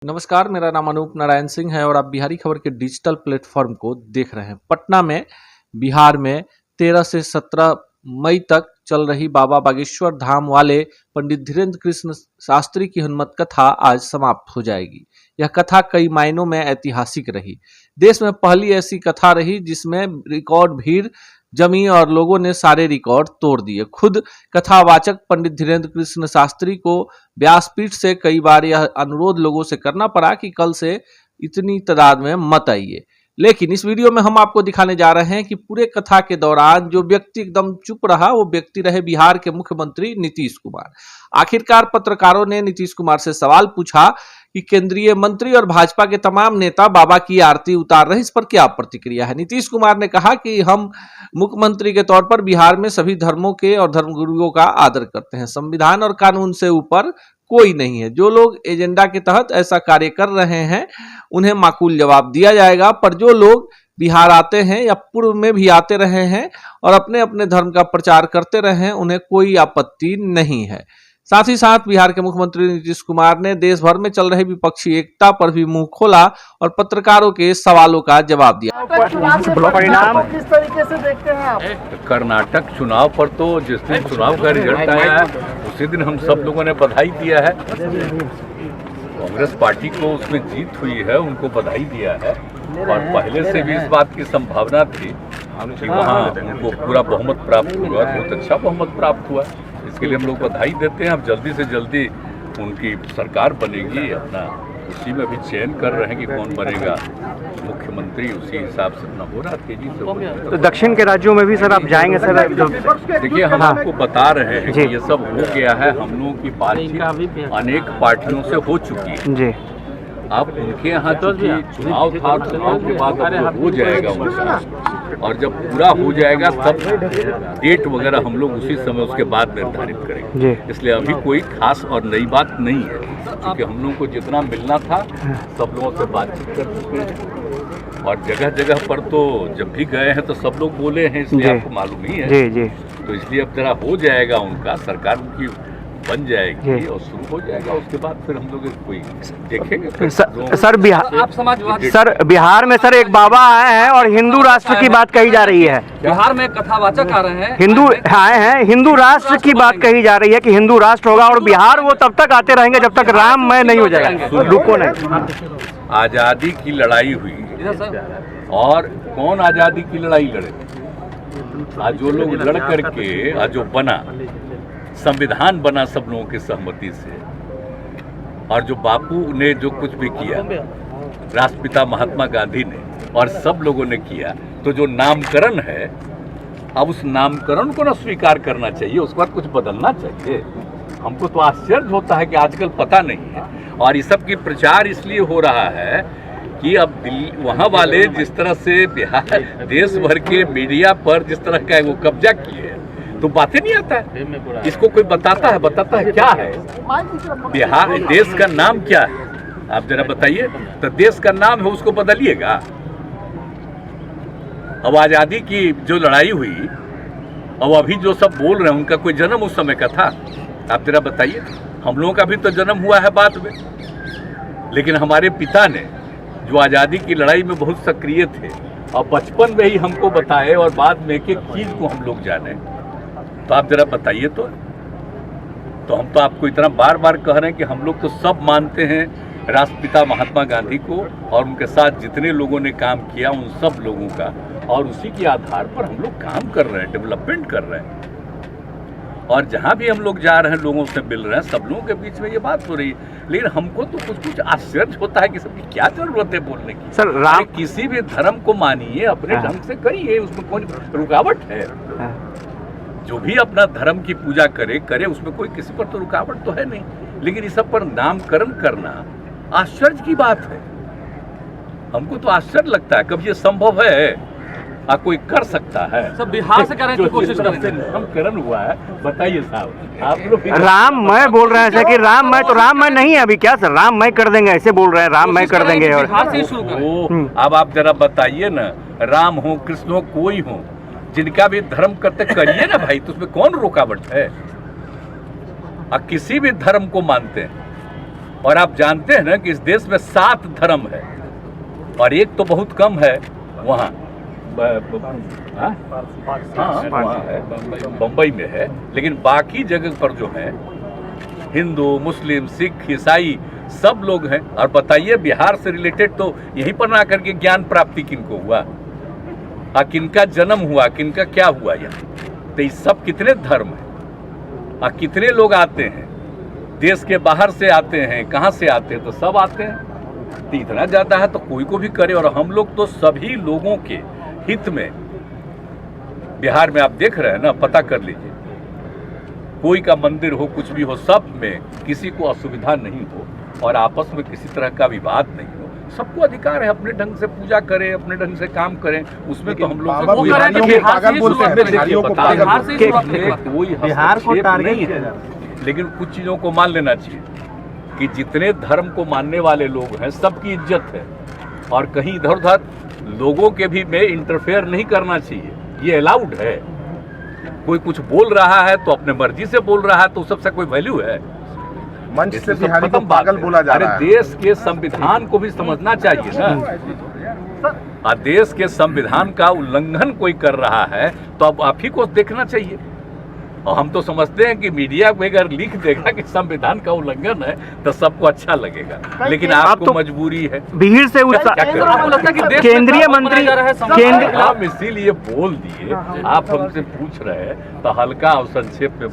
नमस्कार, मेरा नाम अनूप नारायण सिंह है और आप बिहारी खबर के डिजिटल प्लेटफॉर्म को देख रहे हैं। पटना में बिहार में 13 से 17 मई तक चल रही बाबा बागेश्वर धाम वाले पंडित धीरेन्द्र कृष्ण शास्त्री की हनुमत कथा आज समाप्त हो जाएगी। यह कथा कई मायनों में ऐतिहासिक रही। देश में पहली ऐसी कथा रही जिसमें रिकॉर्ड भीड़ जमी और लोगों ने सारे रिकॉर्ड तोड़ दिए। खुद कथावाचक पंडित धीरेन्द्र कृष्ण शास्त्री को व्यासपीठ से कई बार यह अनुरोध लोगों से करना पड़ा कि कल से इतनी तादाद में मत आइए, लेकिन इस वीडियो में हम आपको दिखाने जा रहे हैं कि पूरे कथा के दौरान जो व्यक्ति एकदम चुप रहा वो व्यक्ति रहे बिहार के मुख्यमंत्री नीतीश कुमार। आखिरकार पत्रकारों ने नीतीश कुमार से सवाल पूछा कि केंद्रीय मंत्री और भाजपा के तमाम नेता बाबा की आरती उतार रहे, इस पर क्या प्रतिक्रिया है। नीतीश कुमार ने कहा कि हम मुख्यमंत्री के तौर पर बिहार में सभी धर्मों के और धर्मगुरुओं का आदर करते हैं। संविधान और कानून से ऊपर कोई नहीं है। जो लोग एजेंडा के तहत ऐसा कार्य कर रहे हैं उन्हें माकूल जवाब दिया जाएगा, पर जो लोग बिहार आते हैं या पूर्व में भी आते रहे हैं और अपने अपने धर्म का प्रचार करते रहे हैं उन्हें कोई आपत्ति नहीं है। साथ ही साथ बिहार के मुख्यमंत्री नीतीश कुमार ने देश भर में चल रही विपक्षी एकता पर भी मुंह खोला और पत्रकारों के सवालों का जवाब दिया। परिणाम किस तरीके से देखते हैं आप? कर्नाटक चुनाव पर तो जिस दिन चुनाव का रिजल्ट आया है उसी दिन हम सब लोगों ने बधाई दिया है। कांग्रेस पार्टी को उसमें जीत हुई है, उनको बधाई दिया है और पहले से भी इस बात की संभावना थी कि वहाँ उनको पूरा बहुमत प्राप्त हुआ, बहुत अच्छा बहुमत प्राप्त हुआ। इसके लिए हम लोग बधाई देते हैं। अब जल्दी से जल्दी उनकी सरकार बनेगी, अपना उसी में भी चयन कर रहे हैं कि कौन बनेगा मुख्यमंत्री, उसी हिसाब से अपना हो रहा तेजी से। तो दक्षिण के राज्यों में भी सर आप जाएंगे सर? देखिए, हम आपको बता रहे हैं कि ये सब हो गया है। हम लोगों की बातचीत अनेक पार्टियों से हो चुकी है जी। अब उनके यहाँ चूंकि चुनाव था, चुनाव के बाद हो जाएगा उनका, और जब पूरा हो जाएगा तब डेट वगैरह हम लोग उसी समय उसके बाद निर्धारित करेंगे। इसलिए अभी कोई खास और नई बात नहीं है, क्योंकि हम लोगों को जितना मिलना था सब लोगों से बातचीत कर चुके हैं और जगह जगह पर तो जब भी गए हैं तो सब लोग बोले हैं, इसलिए आपको मालूम ही है। तो इसलिए अब जरा हो जाएगा, उनका सरकार उनकी बन जाएगी और शुरू हो जाएगा, उसके बाद फिर हम लोग कोई देखेंगे। सर बिहार में सर एक बाबा आए हैं और हिंदू राष्ट्र की बात कही जा रही है। बिहार में कथावाचक आ रहे हैं, हिंदू आए हैं, हिंदू राष्ट्र की बात कही जा रही है कि हिंदू राष्ट्र होगा और बिहार वो तब तक आते रहेंगे जब तक राममय नहीं हो जाएगा। रुको नहीं। आजादी की लड़ाई हुई और कौन आजादी की लड़ाई लड़े? आज जो लोग लड़ करके आज जो बना संविधान बना सब लोगों की सहमति से, और जो बापू ने जो कुछ भी किया, राष्ट्रपिता महात्मा गांधी ने और सब लोगों ने किया, तो जो नामकरण है अब उस नामकरण को ना स्वीकार करना चाहिए, उसके बाद कुछ बदलना चाहिए। हमको तो आश्चर्य होता है कि आजकल पता नहीं है, और इस सब की प्रचार इसलिए हो रहा है कि अब वहाँ वाले जिस तरह से बिहार देश भर के मीडिया पर जिस तरह का वो कब्जा किए तो बातें नहीं आता है। इसको कोई बताता है क्या है बिहार, देश का नाम क्या है आप जरा बताइए। तो देश का नाम है, उसको बदलिएगा। अब आजादी की जो लड़ाई हुई, अब अभी जो सब बोल रहे हैं उनका कोई जन्म उस समय का था? आप जरा बताइए। हम लोगों का भी तो जन्म हुआ है बाद में, लेकिन हमारे पिता ने जो आज़ादी की लड़ाई में बहुत सक्रिय थे और बचपन में ही हमको बताए और बाद में एक एक चीज को हम लोग जाने, तो आप जरा बताइए। तो हम तो आपको इतना बार बार कह रहे हैं कि हम लोग तो सब मानते हैं राष्ट्रपिता महात्मा गांधी को और उनके साथ जितने लोगों ने काम किया उन सब लोगों का, और उसी के आधार पर हम लोग काम कर रहे हैं, डेवलपमेंट कर रहे हैं। और जहाँ भी हम लोग जा रहे हैं लोगों से मिल रहे हैं, सब लोगों के बीच में ये बात हो रही है। लेकिन हमको तो कुछ कुछ आश्चर्य होता है कि सबकी क्या जरूरत है बोलने की। सर किसी भी धर्म को मानिए, अपने ढंग से करिए, उसमें कोई रुकावट है? जो भी अपना धर्म की पूजा करे उसमें कोई किसी पर तो रुकावट तो है नहीं, लेकिन इस सब पर नामकरण करना आश्चर्य की बात है। हमको तो आश्चर्य लगता है, कब ये संभव है? कोई कर सकता है? सब बिहार से करने की कोशिश करते हैं। नामकरण हुआ है, बताइए साहब आप लोग। राममय बोल रहे हैं सर कि राममय, तो राममय नहीं है अभी क्या सर? राममय कर देंगे ऐसे बोल रहे हैं, राममय कर देंगे। और बिहार से ही शुरू करें। अब आप जरा बताइए ना, राम हो कृष्ण हो कोई हो, जिनका भी धर्म करते करिए ना भाई, तो उसमें कौन रुकावट है? किसी भी धर्म को मानते हैं और आप जानते हैं ना कि इस देश में 7 धर्म है और एक तो बहुत कम है वहाँ वहाँ है, बम्बई में है, लेकिन बाकी जगह पर जो है हिंदू, मुस्लिम, सिख, ईसाई सब लोग हैं। और बताइए बिहार से रिलेटेड तो यहीं पर ना करके ज्ञान प्राप्ति किनको हुआ, किनका जन्म हुआ, किनका क्या हुआ यहाँ। तो ये सब कितने धर्म हैं, कितने लोग आते हैं, देश के बाहर से आते हैं, कहाँ से आते हैं, तो सब आते हैं। तो इतना ज़्यादा है तो कोई को भी करे। और हम लोग तो सभी लोगों के हित में बिहार में आप देख रहे हैं ना, पता कर लीजिए, कोई का मंदिर हो, कुछ भी हो, सब में किसी को असुविधा नहीं हो और आपस में किसी तरह का विवाद नहीं हो। सबको अधिकार है अपने ढंग से पूजा करें, अपने ढंग से काम करें, उसमें तो हम लोग कोई नहीं है। लेकिन कुछ चीज़ों को मान लेना चाहिए कि जितने धर्म को मानने वाले लोग हैं सबकी इज्जत है और कहीं इधर उधर लोगों के भी में इंटरफेयर नहीं करना चाहिए, ये अलाउड है। कोई कुछ बोल रहा है तो अपने मर्जी से बोल रहा है तो सबसे कोई वैल्यू है? मंच से बिहारी को पागल बोला जा रहा है। देश के संविधान को भी समझना चाहिए ना। देश के संविधान का उल्लंघन कोई कर रहा है तो अब आप ही को देखना चाहिए। और हम तो समझते हैं कि मीडिया को अगर लिख देगा कि संविधान का उल्लंघन है तो सबको अच्छा लगेगा, लेकिन आपको तो मजबूरी है। भीड़ से केंद्रीय मंत्री हम इसीलिए बोल दिए, आप हमसे पूछ रहे हैं तो हल्का और संक्षेप में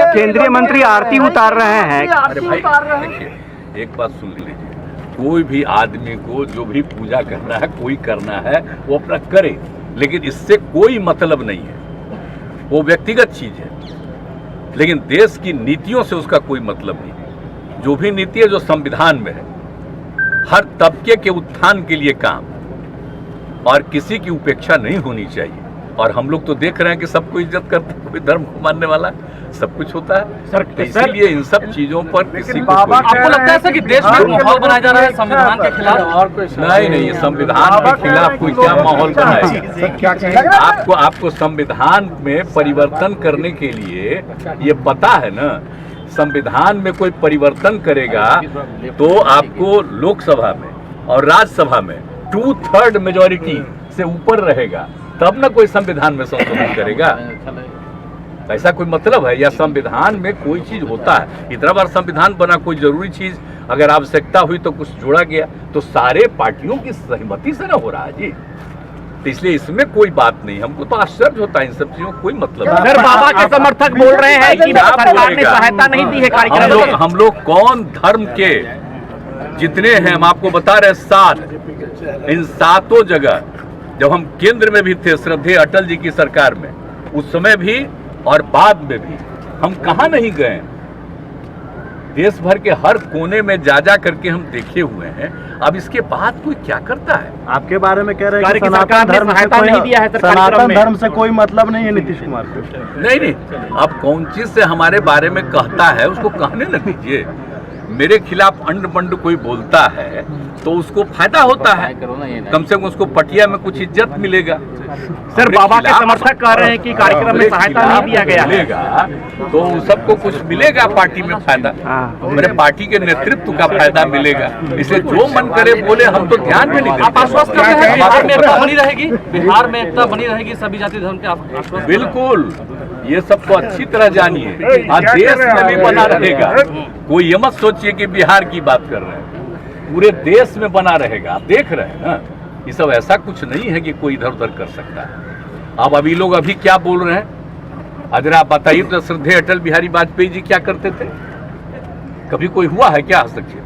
केंद्रीय मंत्री आरती उतार रहे हैं। अरे भाई देखिए, एक बात सुन लीजिए, कोई भी आदमी को जो भी पूजा करना है, कोई करना है वो अपना करे, लेकिन इससे कोई मतलब नहीं है, वो व्यक्तिगत चीज है। लेकिन देश की नीतियों से उसका कोई मतलब नहीं है। जो भी नीति है जो संविधान में है, हर तबके के उत्थान के लिए काम, और किसी की उपेक्षा नहीं होनी चाहिए। और हम लोग तो देख रहे हैं कि सबको इज्जत करते हैं, कोई धर्म को मानने वाला सब कुछ होता है सर। इसीलिए इन सब चीजों पर किसी को आपको लगता है सर कि देश में माहौल बनाया जा रहा है संविधान के खिलाफ? और कोई नहीं, संविधान के खिलाफ कोई क्या माहौल बनाएगा? आपको संविधान में परिवर्तन करने के लिए ये पता है ना, संविधान में कोई परिवर्तन करेगा तो आपको लोकसभा में और राज्यसभा में 2/3 मेजॉरिटी से ऊपर रहेगा, तब ना कोई संविधान में संशोधन करेगा। ऐसा कोई मतलब है? या संविधान में कोई चीज होता है, इतना बार संविधान बना, कोई जरूरी चीज अगर आवश्यकता हुई तो कुछ जोड़ा गया, तो सारे पार्टियों की सहमति से ना हो रहा है जी। तो इसलिए इसमें कोई बात नहीं, हमको तो आश्चर्य होता है, इन सब चीजों कोई मतलब नहीं। सर, बाबा के समर्थक बोल रहे हैं कि सरकार ने सहायता नहीं दी है कार्यक्रम। हम लोग कौन धर्म के जितने हैं, हम आपको बता रहे 7, इन 7 जगह जब हम केंद्र में भी थे, श्रद्धेय अटल जी की सरकार में, उस समय भी और बाद में भी हम कहाँ नहीं गए। देश भर के हर कोने में जा करके हम देखे हुए हैं। अब इसके बाद कोई क्या करता है? आपके बारे में कह रहे हैं कि सनातन धर्म सहायता नहीं दिया है, सनातन धर्म से कोई मतलब नहीं है नीतीश कुमार को। नहीं, अब कौन चीज से हमारे बारे में कहता है उसको कहने न दीजिए। मेरे खिलाफ अंड बंड कोई बोलता है तो उसको फायदा होता है, कम से कम उसको पटिया में कुछ इज्जत मिलेगा। सर, बाबा के समर्थक कह रहे हैं कि कार्यक्रम में सहायता नहीं दिया गया मिलेगा तो उन सबको कुछ मिलेगा, पार्टी में फायदा, मेरे पार्टी के नेतृत्व का फायदा मिलेगा। इसलिए जो मन करे बोले, हम तो ध्यान में नहीं देते। आप आश्वस्त कर रहे हैं बिहार में एकता बनी रहेगी, बिहार में एकता बनी रहेगी, सभी जाति धर्म के आश्वस्त? बिल्कुल, ये सब तो अच्छी तरह जानिए, देश में भी बना रहेगा। कोई ये मत सोचिए कि बिहार की बात कर रहे हैं, पूरे देश में बना रहेगा। आप देख रहे हैं ना, ये सब ऐसा कुछ नहीं है कि कोई इधर उधर कर सकता है। अब अभी लोग अभी क्या बोल रहे हैं, अगर आप बताइए तो श्रद्धेय अटल बिहारी वाजपेयी जी क्या करते थे? कभी कोई हुआ है क्या हस्तक्षेप?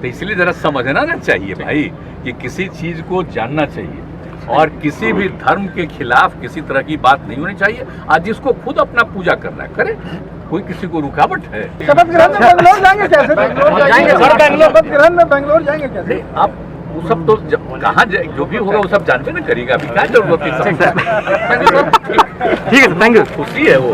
तो इसलिए जरा समझना ना चाहिए भाई कि किसी चीज को जानना चाहिए और किसी भी धर्म के खिलाफ किसी तरह की बात नहीं होनी चाहिए। आज जिसको खुद अपना पूजा करना है करे, कोई किसी को रुकावट है? शपथ ग्रहण में बेंगलोर जाएंगे कैसे? शपथ ग्रहण में बेंगलोर जाएंगे कैसे? आप वो सब तो कहाँ जो भी होगा वो सब जानते ना करेगा, अभी क्या जरूरत है? ठीक है, थैंक यू। खुशी है वो।